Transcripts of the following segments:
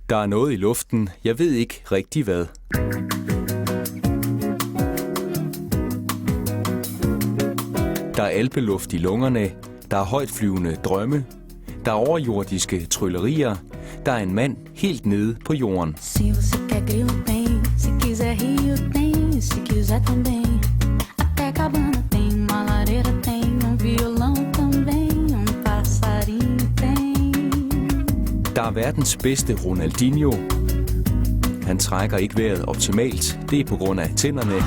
Der er noget i luften, jeg ved ikke rigtig hvad. Der er alpeluft i lungerne, der er højtflyvende drømme, der er overjordiske tryllerier, der er en mand helt nede på jorden. Se você quer grilo tem, se quiser rio tem, se quiser também. Até cabana tem, uma lareira tem, violão também, passarinho tem. Der er verdens bedste Ronaldinho. Han trækker ikke vejret optimalt, det er på grund af tænderne.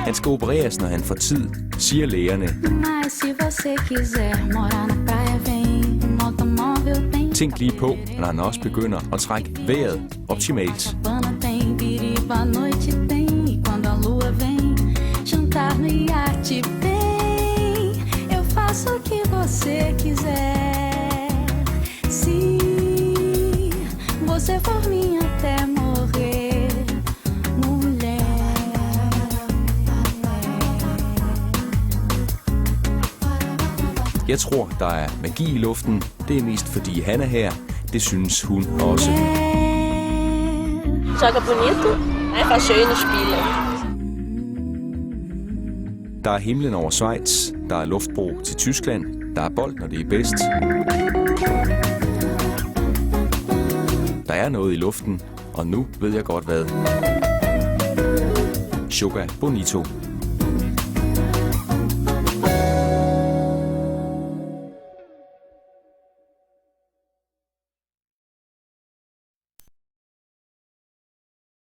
Han skal opereres, når han får tid, siger lægerne. Mas se você quiser morar na praia vem, automóvel tem. Tænk lige på, når han også begynder at trække vejret optimalt. Cabana tem, biriba à noite tem, e quando a lua vem, jantar no iate tem. Eu faço o que você quiser, se você for minha até morrer, mulher. Jeg tror, der er magi i luften. Det er mest fordi han er her. Det synes hun også. Joga bonito, né? Faz show no Spiller. Der er himlen over Schweiz. Der er luftbro til Tyskland. Der er bold, når det er bedst. Der er noget i luften, og nu ved jeg godt hvad. Joga bonito.